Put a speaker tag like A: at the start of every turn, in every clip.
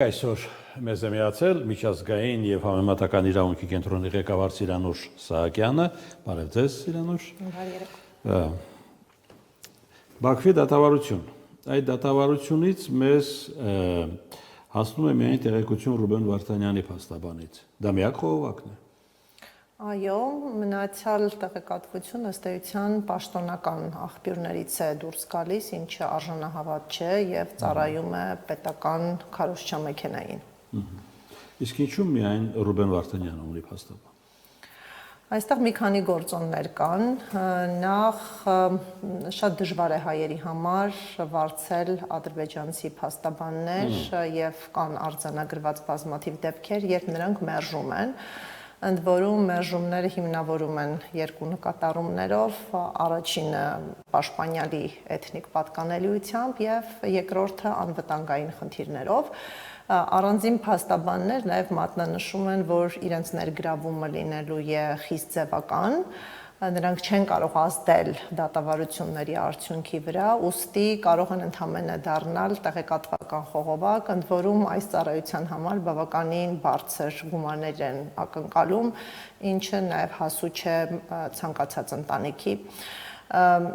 A: Այսօր մեզ է միացել միջազգային եւ համեմատական իրավունքի կենտրոնի ղեկավար Սիրանուշ Սահակյանը, բարև ձեզ Սիրանուշ։ Բաքվի դատավարություն։ Այդ դատավարությունից մեզ հասնում է միայն տեղեկություն Ռուբեն Վարդանյանի փաստաբանից։ Դա միակ խողովակն է։
B: Այո, մնացյալ տեղեկատվությունը ըստ էության պաշտոնական աղբյուրներից է դուրս գալիս, ինչը արժանահավատ չէ եւ ծառայում է պետական քարոզչամեքենային։
A: Իսկ ինչու միայն Ռուբեն Վարդանյանը ունի փաստաբան։
B: Այստեղ մի քանի գործոններ կան։ Նախ շատ դժվար է հայերի համար վարձել ադրբեջանցի փաստաբաններ եւ կան արձանագրված բազմաթիվ դեպքեր, երբ նրանք մերժում են։ Ընդ որում մերժումները հիմնավորում են երկու նկատառումներով, առաջինը պաշտպանյալի էթնիկ պատկանելիությամբ եւ երկրորդը անվտանգային խնդիրներով։ Առանձին փաստաբաններ նաև մատնանշում են, որ իրենց ներգրավումը լինելու է խիստ ձևական, նրանք չեն կարող ազդել դատավարությունների արդյունքի վրա, ուստի կարող են ընդհանրապես դառնալ տեղեկատվական խողովակ, ընդ որում այս ծառայության համար բավականին բարձր գումարներ են ակնկալում, ինչը նաև հասու չէ ցանկացած ընտանիքի։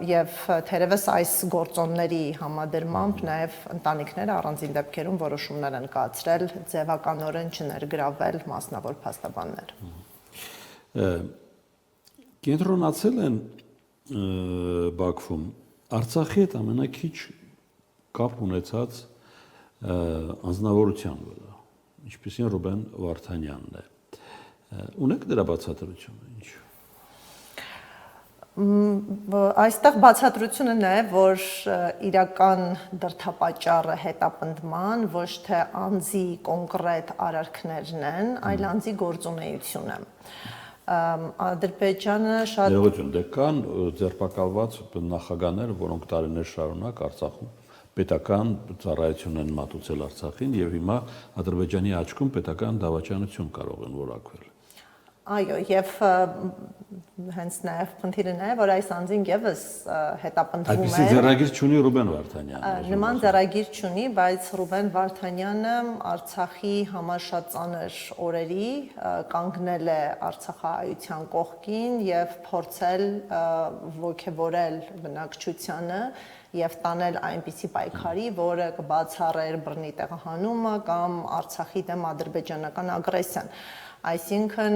B: Եվ թերևս այս գործոնների համադրմամբ նաև ընտանիքները առանձին դեպքերում որոշումներ են կայացրել ձևականորեն չներգրավել մասնավոր փաստաբաններ։
A: Կենտրոնացել են Բաքվում Արցախի հետ ամենաքիչ կապ ունեցած անձնավորության վրա, ինչպեսին Ռուբեն Վարդանյանն է։ Ունեք դրա բացատրությունը ինչ։
B: Այստեղ բացատրությունը նա է, որ իրական դրդապատճառը հետապնդման ոչ թե անձի կոնկրետ արարքներն են, այլ անձի գործունեությունը։ Ադրբեջանը շատ
A: դե կան ձերբակալված նախագահներ, որոնք տարիներ շարունակ Արցախում պետական ծառայություն են մատուցել Արցախին եւ հիմա Ադրբեջանի աչքում պետական դավաճանություն կարող են որակվել։
B: Այո, եւ հենց նաեւ խնդիրը նա է, որ այս անձին եւս հետապնդվում է։
A: Այսպեսի ձեռագիր չունի Ռուբեն Վարդանյանը։
B: Նման ձեռագիր չունի, բայց Ռուբեն Վարդանյանը Արցախի համար շատ ծանր օրերի կանգնել է արցախահայության կողքին եւ փորձել ոգևորել բնակչությանը եւ տանել այնպիսի պայքարի, որը կբացառեր բռնի տեղահանումը կամ Արցախի դեմ ադրբեջանական ագրեսիան։ Այսինքն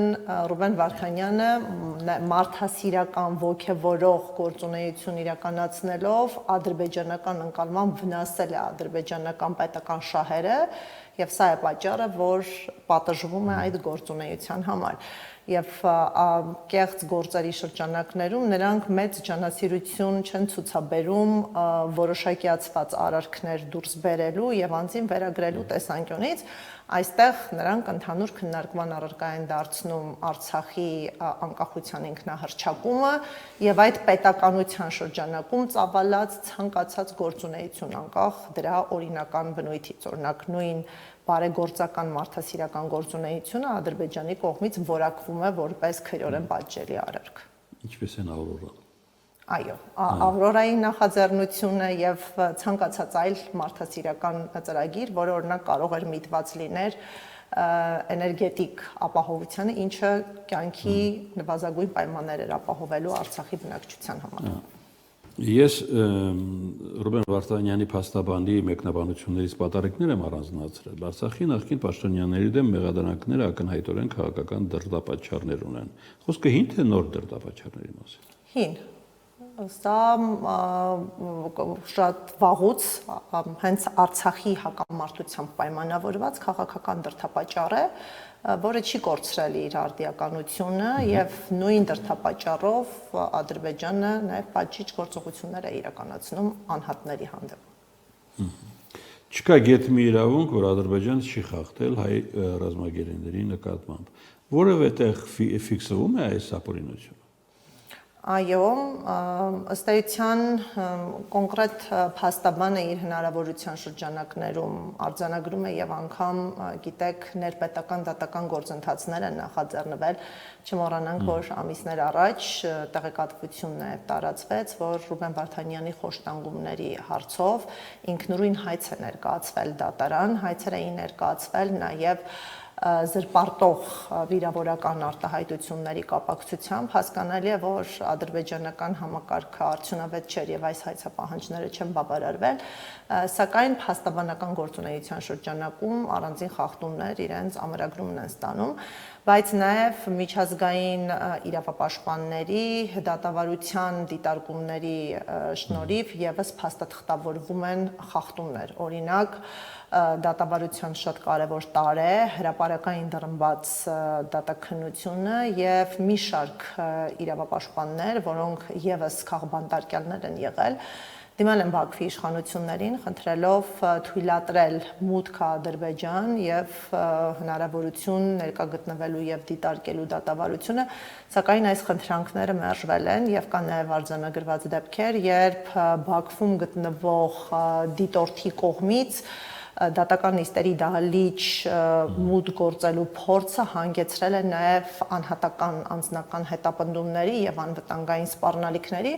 B: Ռուբեն Վարդանյանը մարդասիրական ոգևորող գործունեություն իրականացնելով ադրբեջանական ընկալմամբ վնասել է ադրբեջանական պետական շահերը եւ սա է պատճառը, որ պատժվում է այդ գործունեության համար։ Եվ կեղծ գործերի շրջանակներում նրանք մեծ ջանասիրություն չեն ցուցաբերում որոշակիացված արարքներ դուրս բերելու եւ անձին վերագրելու տեսանկյունից, այստեղ նրանք ընդհանուր քննարկման առարկա են դարձնում Արցախի անկախության ինքնահռչակումը եւ այդ պետականության շրջանակում ծավալած ցանկացած գործունեություն անկախ դրա օրինական բնույթից, օրինակ նույն բարեգործական մարդասիրական գործունեությունը Ադրբեջանի կողմից որակվում է որպես քրեորեն պատժելի արարք։
A: Ինչպես են Ավրորան։
B: Այո, Ավրորայի նախաձեռնությունը եւ ցանկացած այլ մարդասիրական ծրագիր, որը օրինակ կարող էր միտված լիներ էներգետիկ ապահովությանը, ինչը կյանքի նվազագույն պայմաններ էր ապահովելու Արցախի բնակչության համար։
A: Ես Ռուբեն Վարդանյանի փաստաբանի մեկնաբանություններից պատառիկներ եմ առանձնացրել։ Արցախի նախկին պաշտոնյաների դեմ մեղադրանքները ակնհայտորեն քաղաքական դրդապատճառներ ունեն։ Խոսքը հին թե նոր դրդապատճառների մասին։
B: Հին։ Սա շատ վաղուց հենց Արցախի հակամարտությամբ պայմանավորված քաղաքական դրդապատճառ է, որը չի կորցրել իր արդիականությունը եւ նույն դրդապատճառով Ադրբեջանը նաեւ պատժիչ գործողություններ է իրականացնում անհատների հանդեպ։
A: Չկա գեթմի իրավունք, որ Ադրբեջանը չի խախտել հայ ռազմագերիների նկատմամբ։ Որևէ տեղ ֆիքսվում է այս ապօրինությունը։
B: Այո, ըստ էության կոնկրետ փաստաբանը իր հնարավորության շրջանակներում արձանագրում է եւ անգամ գիտեք ներպետական դատական գործընթացներ են նախաձեռնվել, չմոռանանք, որ ամիսներ առաջ տեղեկատվություն նաև տարածվեց, որ Ռուբեն Վարդանյանի խոշտանգումների հարցով ինքնուրույն հայց է ներկայացվել դատարան, հայցեր էին ներկայացվել նաև զրպարտող վիրավորական արտահայտությունների կապակցությամբ հասկանալի է, որ ադրբեջանական համակարգը արդյունավետ չէր եւ այս հայցապահանջները չեն բավարարվել, սակայն փաստաբանական գործունեության շրջանակում առանձին խախտումներ իրենց ամրագրումն են ստանում, բայց նաև միջազգային իրավապաշտպանների դատավարության դիտարկումների շնորհիվ եւս փաստաթղթավորվում են խախտումներ, օրինակ դատավարության շատ կարևոր տարր է հրապարակային դռնբաց դատաքննությունը եւ մի շարք իրավապաշտպաններ, որոնք եւս քաղբանտարկյալներ են եղել, դիմել են Բաքվի իշխանություններին, խնդրելով թույլատրել մուտքը Ադրբեջան եւ հնարավորություն ներկա գտնվելու եւ դիտարկելու դատավարությունը, սակայն այս խնդրանքները մերժվել են եւ կան նաեւ արձանագրված դեպքեր, երբ Բաքվում գտնվող դիտորդի կողմից դատական նիստերի դահլիճ մուտք գործելու փորձը հանգեցրել է նաև անհատական անձնական հետապնդումների եւ անվտանգային սպառնալիքների,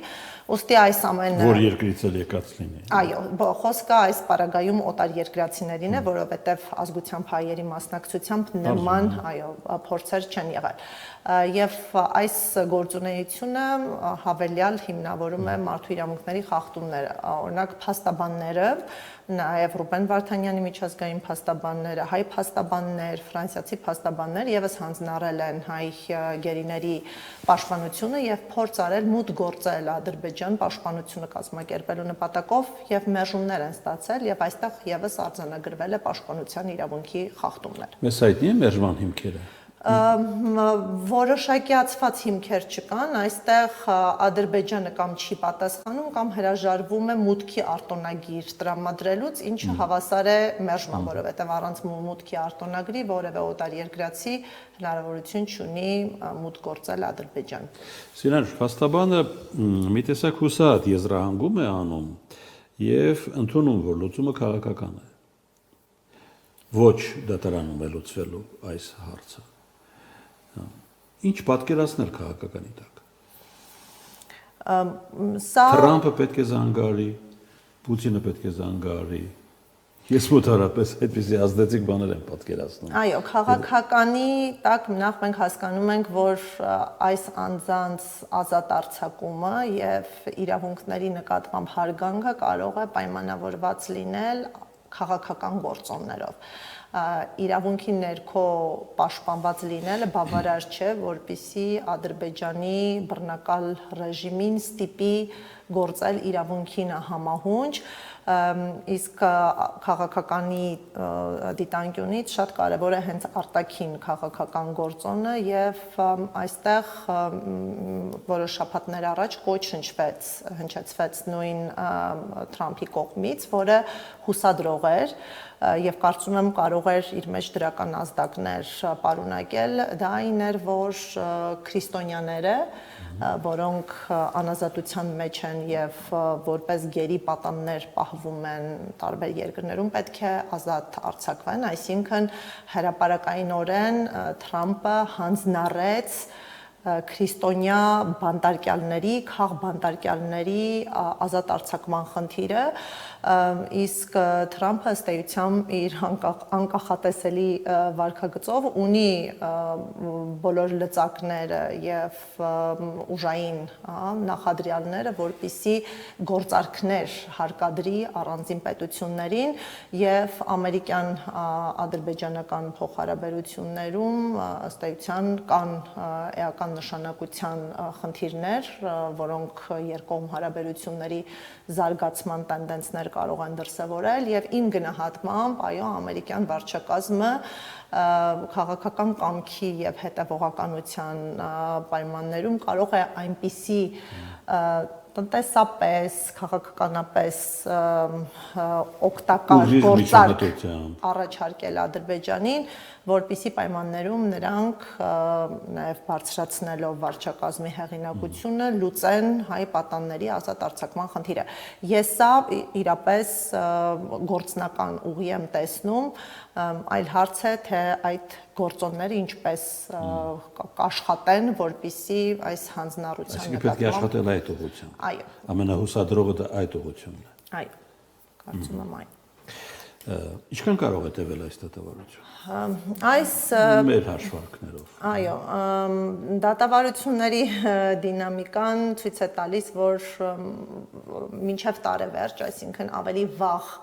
B: ուստի այս ամենը
A: որ երկրից էլ եկած լինի։
B: Այո, խոսքը այս պարագայում օտար երկրացիներին է, որովհետեւ ազգությամբ հայերի մասնակցությամբ նման, այո, փորձեր չեն եղել։ Եվ այս գործունեությունը հավելյալ հիմնավորում է մարդու իրավունքների խախտումները, օրինակ փաստաբանները, նաև Ռուբեն Վարդանյանի միջազգային փաստաբանները, հայ փաստաբաններ, ֆրանսիացի փաստաբաններ եւս հանձնարարել են հայ գերիների պաշտպանությունը եւ փորձ արել մուտք գործել Ադրբեջան պաշտպանությունը կազմակերպելու նպատակով եւ մերժումներ են ստացել եւ այստեղ եւս արձանագրվել է պաշտպանության իրավունքի խախտումներ։
A: Մեզ հայտնի է մերժման հիմքերը։
B: Որոշակիացված հիմքեր չկան, այստեղ Ադրբեջանը կամ չի պատասխանում կամ հրաժարվում է մուտքի արտոնագիր տրամադրելուց, ինչը հավասար է մերժման, որովհետև առանց մուտքի արտոնագրի որևէ օտար երկրացի հնարավորություն չունի մուտք գործել Ադրբեջան։
A: Սիրան, փաստաբանը մի տեսակ հուսահատ եզրահանգում է անում եւ ընդունում, որ լուծումը քաղաքական է։ Ոչ դատարանում է լուծվելու այս հարցը։ Ինչ պատկերացնել քաղաքականի տակ։ Թրամփը պետք է զանգարի, Պուտինը պետք է զանգարի։ Ես մոտարապես այդպիսի ազդեցիկ բաներ եմ պատկերացնում։
B: Այո, քաղաքականի տակ նախ մենք հասկանում ենք, որ այս անձանց ազատ արձակումը եւ իրավունքների նկատմամբ հարգանքը կարող է պայմանավորված լինել քաղաքական գործոններով։ Իրավունքի ներքո պաշտպանված լինելը բավարար չէ, որպեսզի Ադրբեջանի բռնակալ ռեժիմին ստիպի գործել իրավունքին համահունչ, իսկ քաղաքականի դիտանկյունից շատ կարևոր է հենց արտաքին քաղաքական գործոնը եւ այստեղ որոշ շաբաթներ առաջ կոչ հնչեցվեց նույն Թրամփի կողմից, որը հուսադրող էր եւ կարծում եմ կարող էր իր մեջ դրական ազդակներ պարունակել, դա այն էր, որ քրիստոնյաները, որոնք անազատության մեջ են եւ որպես գերի պատաններ պահվում են տարբեր երկրներում, պետք է ազատ արձակվեն, այսինքն հրապարակայինորեն Թրամփը հանձնառեց քրիստոնյա բանտարկյալների, քաղբանտարկյալների ազատ արձակման խնդիրը, իսկ Թրամփը ըստ էության իր անկախատեսելի վարքագծով ունի բոլոր լծակները եւ ուժային նախադրյալները, որպիսի գործարքներ հարկադրի առանձին պետություններին եւ ամերիկյան ադրբեջանական փոխհարաբերություններում ըստ էության կան էական նշանակության խնդիրներ, որոնք երկկողմ հարաբերությունների զարգացման տենդենսներ կարող են դրսևորել եւ իմ գնահատմամբ, այո, ամերիկյան վարչակազմը քաղաքական կամքի եւ հետևողականության պայմաններում կարող է այնպիսի տնտեսապես, քաղաքականապես օգտակար գործարք առաջարկել Ադրբեջանին, որպիսի պայմաններում նրանք նաև բարձրացնելով վարչակազմի հեղինակությունը լուծեն հայ պատանների ազատ արձակման խնդիրը։ Ես սա իրապես գործնական ուղի եմ տեսնում, այլ հարց է, թե այդ գործոնները ինչպես կաշխատեն, որպիսի այս հանձնառության
A: նկատմամբ պետք է աշխատել այդ ուղղությամբ։
B: Այո։
A: Ամենահուսադրողը դա այդ ուղղությունն է։
B: Այո, կարծում եմ այն։
A: Ինչքան կարող է տևել այս դատավարությունը։
B: Այս
A: մեր հաշվարկներով։
B: Այո, դատավարությունների դինամիկան ցույց է տալիս, որ մինչև տարեվերջ, այսինքն ավելի վաղ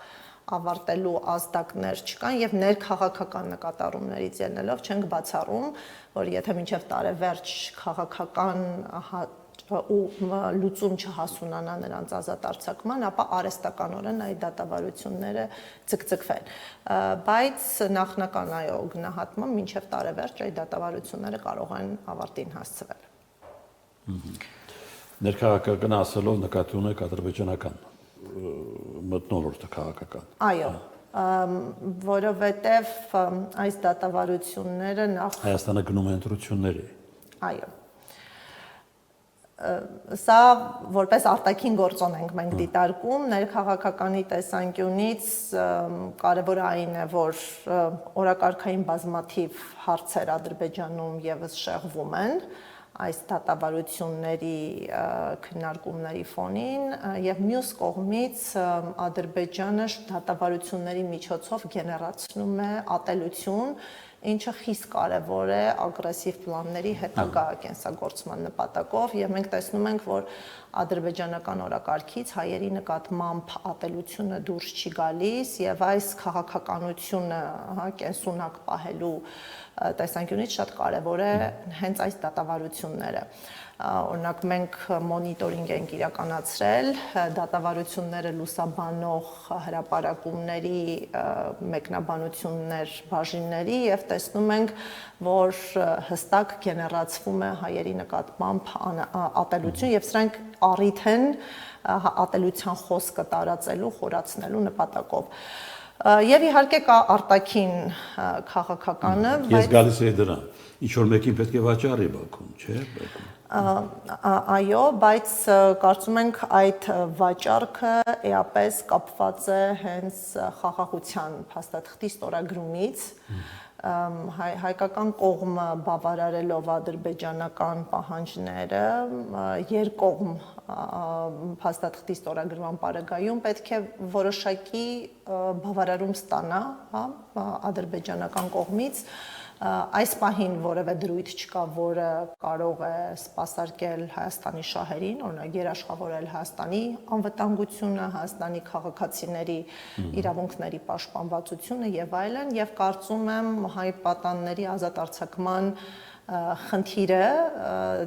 B: ավարտելու ազդակներ չկան եւ ներքաղաքական նկատառումներից ելնելով չենք բացառում, որ եթե մինչև տարեվերջ քաղաքական ու լուծում չհասունանա նրանց ազատ արձակման, ապա արհեստականորեն այդ դատավարությունները ցկցկվեն։ Բայց նախնական այո գնահատմամբ մինչև տարեվերջ այդ դատավարությունները կարող են ավարտին հասցվել։
A: Ներքաղաքական ասելով նկատի ունեք ադրբեջանական մթնոլորտը քաղաքական։
B: Այո, որովհետև այս դատավարությունները նախ
A: Հայաստանը գնում է ընտրությունների։
B: Այո։ Սա որպես արտաքին գործոն ենք մենք դիտարկում, ներքաղաքականի տեսանկյունից կարևորը այն է, որ օրակարգային բազմաթիվ հարցեր Ադրբեջանում եւս շեղվում են այս դատավարությունների քննարկումների ֆոնին եւ մյուս կողմից Ադրբեջանը դատավարությունների միջոցով գեներացնում է ատելություն, ինչը խիստ կարևոր է ագրեսիվ պլանների հետագա կենսագործման նպատակով եւ մենք տեսնում ենք, որ ադրբեջանական օրակարգից հայերի նկատմամբ ատելությունը դուրս չի գալիս եւ այս քաղաքականությունը կենսունակ պահելու տեսանկյունից շատ կարևոր է հենց այս դատավարությունները։ Օրինակ մենք մոնիտորինգ ենք իրականացրել դատավարությունները լուսաբանող հրապարակումների մեկնաբանություններ բաժինների եւ տեսնում ենք, որ հստակ գեներացվում է հայերի նկատմամբ ատելություն եւ սրանք առիթ են ատելության խոսքը տարածելու, խորացնելու նպատակով։ Եվ իհարկե կա արտաքին քաղաքականը,
A: Ես գալիս եմ դրան։ Ինչ որ մեկին պետք է վաճառի Բաքուն, չէ՞։
B: Այո, բայց կարծում ենք այդ վաճառքը էապես կապված է հենց խաղաղության փաստաթղթի ստորագրումից, հայկական կողմը բավարարելով ադրբեջանական պահանջները երկկողմ փաստաթղթի ստորագրման պարագայում պետք է որոշակի բավարարում ստանա, ադրբեջանական կողմից այս պահին որևէ դրույթ չկա, որը կարող է սպասարկել Հայաստանի շահերին, օրինակ երաշխավորել Հայաստանի անվտանգությունը, Հայաստանի քաղաքացիների իրավունքների պաշտպանվածությունը եւ այլն, եւ կարծում եմ հայ պատանների ազատ արձակման խնդիրը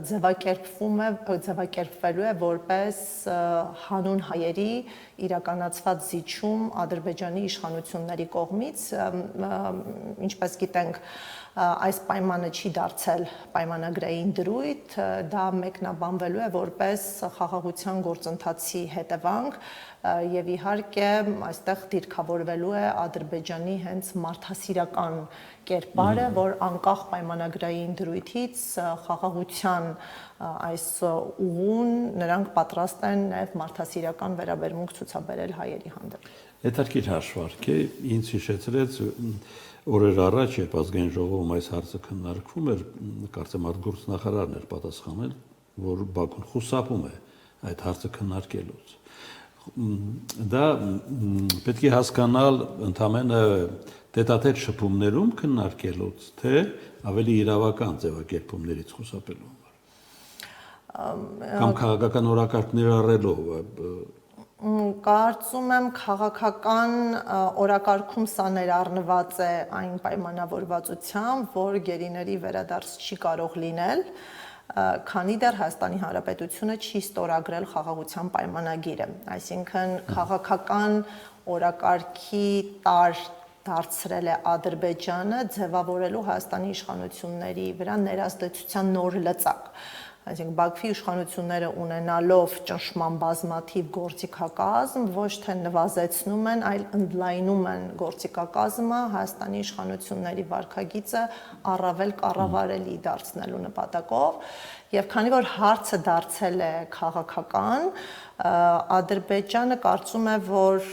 B: ձևակերպվելու է որպես հանուն հայերի իրականացված զիջում Ադրբեջանի իշխանությունների կողմից, ինչպես գիտենք, այս պայմանը չի դարձել պայմանագրային դրույթ, դա մեկնաբանվելու է որպես խաղաղության գործընթացի հետևանք եւ իհարկե այստեղ դիրքավորվելու է Ադրբեջանի հենց մարդասիրական կերպարը, որ անկախ պայմանագրային դրույթից խաղաղության այս ուղուն նրանք պատրաստ են նաեւ մարդասիրական վերաբերմունք ցուցաբերել հայերի հանդեպ։
A: Հետաքրքիր հաշվարկ է, ինձ հիշեցրեց օրեր առաջ, երբ ազգային ժողովում այս հարցը քննարկվում էր, կարծեմ արտգործնախարարն էր պատասխանել, որ Բաքուն խուսափում է այդ հարցը քննարկելուց։ Դա պետք է հասկանալ ընդամենը տետատետ շփումներում քննարկելուց, թե ավելի իրավական ձևակերպումներից խուսափելու համար։ Կամ քաղաքական օրակարգներ առելով
B: Կարծում եմ քաղաքական օրակարգում սա ներառնված է այն պայմանավորվածությամբ, որ գերիների վերադարձ չի կարող լինել, քանի դեռ Հայաստանի Հանրապետությունը չի ստորագրել խաղաղության պայմանագիրը, այսինքն քաղաքական օրակարգի տար դարձրել է Ադրբեջանը ձևավորելու Հայաստանի իշխանությունների վրա ներազդեցության նոր լծակ։ այսինքն Բաքվի իշխանությունները ունենալով ճնշման բազմաթիվ գործիքակազմ ոչ թե նվազեցնում են, այլ ընդլայնում են գործիքակազմը Հայաստանի իշխանությունների վարքագիծը առավել կառավարելի դարձնելու նպատակով եւ քանի որ հարցը դարձել է քաղաքական, Ադրբեջանը կարծում է, որ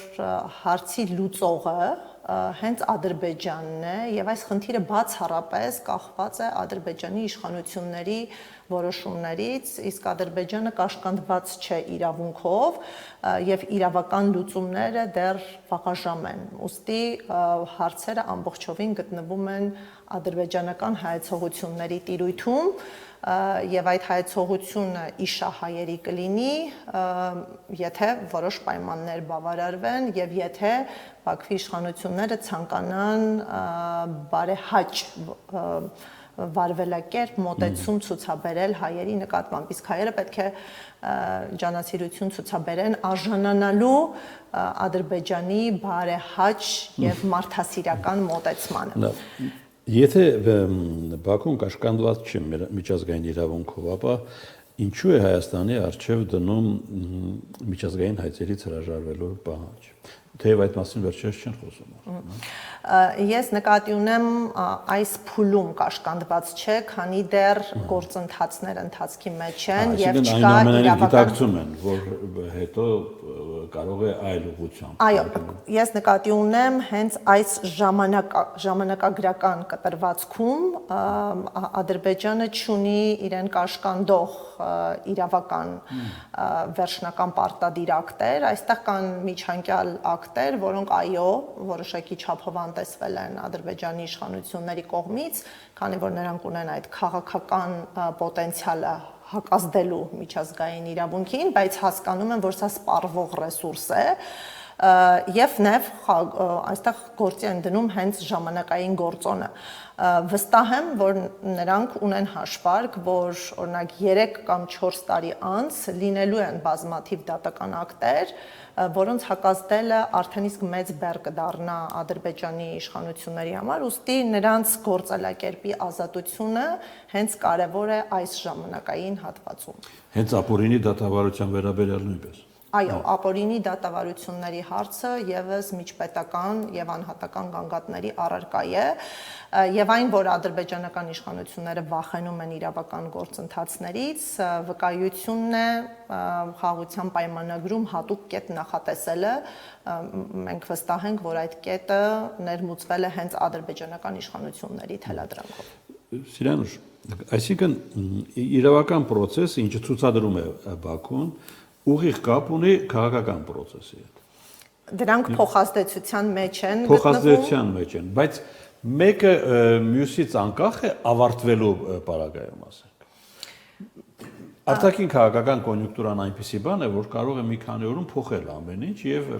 B: հարցի լուծողը հենց Ադրբեջանն է եւ այս խնդիրը բացառապես կախված է Ադրբեջանի իշխանությունների որոշումներից, իսկ Ադրբեջանը կաշկանդված չէ իրավունքով եւ իրավական լուծումները դեռ վաղաժամ են։ Ուստի հարցերը ամբողջովին գտնվում են ադրբեջանական հայեցողությունների տիրույթում եւ այդ հայեցողությունը իշահայերի կլինի, եթե որոշ պայմաններ բավարարվեն եւ եթե Բաքվի իշխանությունները ցանկանան բարեհաճ վարվելակերպ մոտեցում ցուցաբերել հայերի նկատմամբ, իսկ հայերը պետք է ջանասիրություն ցուցաբերեն արժանանալու Ադրբեջանի բարեհաճ եւ մարդասիրական մոտեցմանը։
A: Եթե Բաքուն կաշկանդված չի միջազգային իրավունքով, ապա ինչու է Հայաստանի արժև դնում միջազգային հայցերից հրաժարվելու պահանջ։ Թեև այդ մասին վերջերս չեն խոսում։
B: Ես նկատի ունեմ այս փուլում կաշկանդված չէ, քանի դեռ գործընթացները ընթացքի մեջ են եւ չկա
A: իրավական են, որ հետո կարող է այլ ուղղությամբ։
B: Այո, ես նկատի ունեմ հենց այս ժամանակագրական կտրվածքում Ադրբեջանը չունի իրեն կաշկանդող իրավական վերջնական պարտադիր ակտեր, այստեղ կան միջանկյալ ակտեր, որոնք այո, որոշակի չափով անտեսվել են Ադրբեջանի իշխանությունների կողմից, քանի որ նրանք ունեն այդ քաղաքական պոտենցիալը հակազդելու միջազգային իրավունքին, բայց հասկանում են, որ սա սպառվող ռեսուրս է եւ նաեւ այստեղ գործի են դնում հենց ժամանակային գործոնը։ Վստահ եմ, որ նրանք ունեն հաշվարկ, որ օրինակ 3 կամ 4 տարի անց լինելու են բազմաթիվ դատական ակտեր, որոնց հակազդելը արդեն իսկ մեծ բեռ կդառնա Ադրբեջանի իշխանությունների համար, ուստի նրանց գործելակերպի ազատությունը հենց կարևոր է այս ժամանակային հատվածում։
A: Հենց ապօրինի դատավարության վերաբերյալ նույնպես։
B: Այո, ապօրինի դատավարությունների հարցը եւս միջպետական եւ անհատական գանգատների առարկա է, եւ այն, որ ադրբեջանական իշխանությունները վախենում են իրավական գործընթացներից, վկայությունն է խաղաղության պայմանագրում հատուկ կետ նախատեսելը, մենք վստահ ենք, որ այդ կետը ներմուծվել է հենց ադրբեջանական իշխանությունների թելադրանքով։
A: Սիրանուշ, այսինքն իրավական process, ինչը ցուցադրում է Բաքուն, ուղիղ կապ ունի քաղաքական process-ի հետ։
B: Դրանք փոխազդեցության մեջ են գտնվում։
A: Փոխազդեցության մեջ են, բայց մեկը մյուսից անկախ է ավարտվելու պարագայում, ասենք։ Արտաքին քաղաքական կոնյունկտուրան այնպիսի բան է, որ կարող է մի քանի օրում փոխել ամեն ինչ եւ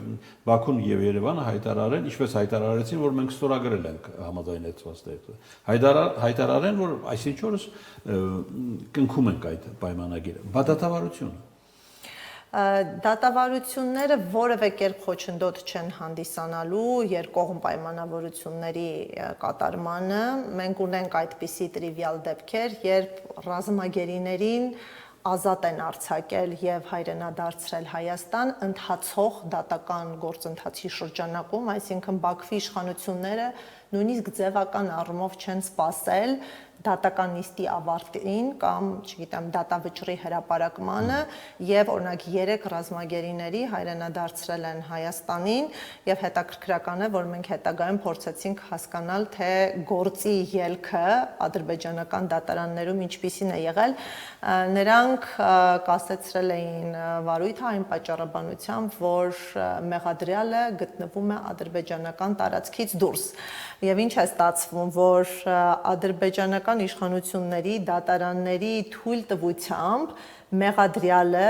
A: Բաքուն եւ Երևանը հայտարարեն, ինչպես հայտարարեցին, որ մենք ստորագրել ենք համաձայնեցված տեքստը։ Հայտարարեն, որ այսինչ օրս կնքում ենք այդ պայմանագիրը։ Բա դատավարությունը
B: Դատավարությունները որևէ կերպ խոչընդոտ չեն հանդիսանալու երկկողմ պայմանավորությունների կատարմանը։ Մենք ունենք այդպիսի տրիվիալ դեպքեր, երբ ռազմագերիներին ազատ են արձակել եւ հայրենադարձրել Հայաստան ընթացող դատական գործընթացի շրջանակում, այսինքն Բաքվի իշխանությունները նույնիսկ ձևական առումով չեն սպասել դատական նիստի ավարտին կամ, չգիտեմ, դատավճռի հրապարակմանը եւ օրինակ 3 ռազմագերիների հայրենադարձրել են Հայաստանին եւ հետաքրքրական է, որ մենք հետագայում փորձեցինք հասկանալ, թե գործի ելքը ադրբեջանական դատարաններում ինչպիսին է եղել։ Նրանք կասեցրել էին վարույթը այն պատճառաբանությամբ, որ մեղադրյալը գտնվում է ադրբեջանական տարածքից դուրս։ Եվ ինչ է ստացվում, որ ադրբեջանական իշխանությունների դատարանների թույլտվությամբ մեղադրյալը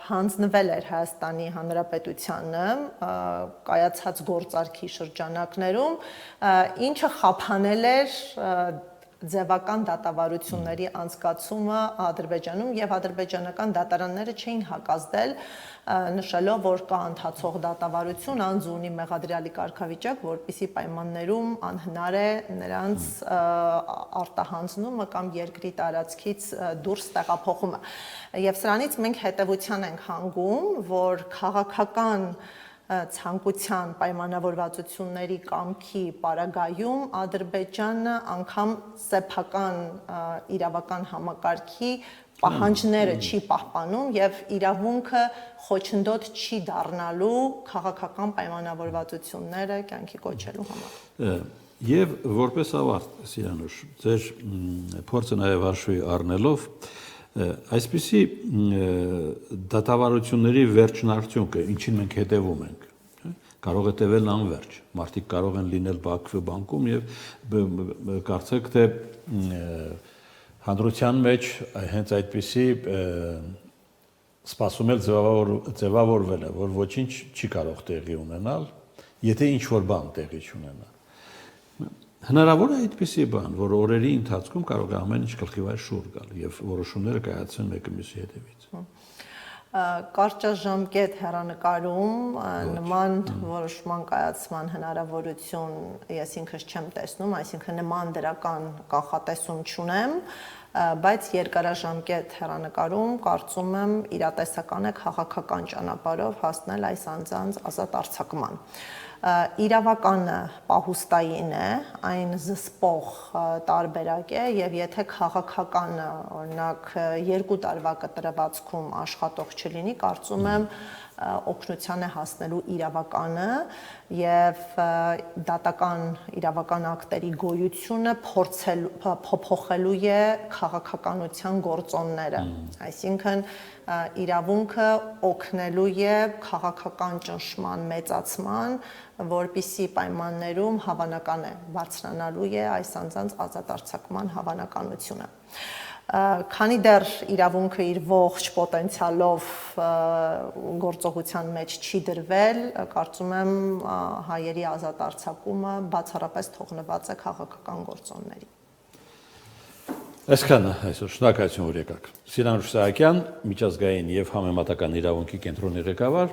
B: հանձնվել էր Հայաստանի Հանրապետությանը կայացած գործարքի շրջանակներում, ինչը խափանել էր ձևական դատավարությունների անցկացումը Ադրբեջանում եւ ադրբեջանական դատարանները չէին հակազդել, նշելով, որ կա ընթացող դատավարություն, անձ ունի մեղադրյալի կարգավիճակ, որպիսի պայմաններում անհնար է նրանց արտահանձնումը կամ երկրի տարածքից դուրս տեղափոխումը։ Եվ սրանից մենք հետևության ենք հանգում, որ քաղաքական ցանկության պայմանավորվածությունների կամքի պարագայում Ադրբեջանը անգամ սեփական իրավական համակարգի պահանջները չի պահպանում եւ իրավունքը խոչընդոտ չի դառնալու քաղաքական պայմանավորվածությունները կյանքի կոչելու համար։
A: Եվ որպես ավարտ, Սիրանուշ, ձեր փորձը նաեւ հաշվի առնելով այսպիսի դատավարությունների վերջնարդյունքը, ինչին մենք հետևում ենք, կարող է տևել անվերջ։ Մարդիկ կարող են լինել Բաքվի բանկում եւ կարծեք թե հանրության մեջ հենց այդպիսի սպասում էլ ձևավորվել է, որ ոչինչ չի կարող տեղի ունենալ, եթե ինչ որ բան տեղի չունենա։ Հնարավոր է այդպիսի բան, որ օրերի ընթացքում կարող է ամեն ինչ գլխի վայր շուռ գալ եւ որոշումները կայացեն մեկը մյուսի հետևից։
B: Կարճաժամկետ հեռանկարում նման որոշման կայացման հնարավորություն ես ինքս չեմ տեսնում, այսինքն նման դրական կանխատեսում չունեմ, բայց երկարաժամկետ հեռանկարում կարծում եմ իրատեսական է քաղաքական ճանապարհով հասնել այս անձանց ազատ արձակման։ Իրավականը պահուստային է, այն զսպող տարբերակ է եւ եթե քաղաքականը օրինակ 2 տարվա կտրվածքում աշխատող չլինի, կարծում եմ օգնության է հասնելու իրավականը եւ դատական իրավական ակտերի գոյությունը փոփոխելու է քաղաքականության գործոնները, այսինքն իրավունքը օգնելու է քաղաքական ճնշման մեծացման, որպիսի պայմաններում հավանական է բարձրանալու է այս անձանց ազատ արձակման հավանականությունը։ Քանի դեռ իրավունքը իր ողջ պոտենցիալով գործողության մեջ չի դրվել, կարծում եմ հայերի ազատ արձակումը բացառապես թողնված է քաղաքական գործոնների։
A: Այսքանը այսօր շնորհակալություն որ եկաք։ Սիրանուշ Սահակյան, միջազգային եւ համեմատական իրավունքի կենտրոնի ղեկավար։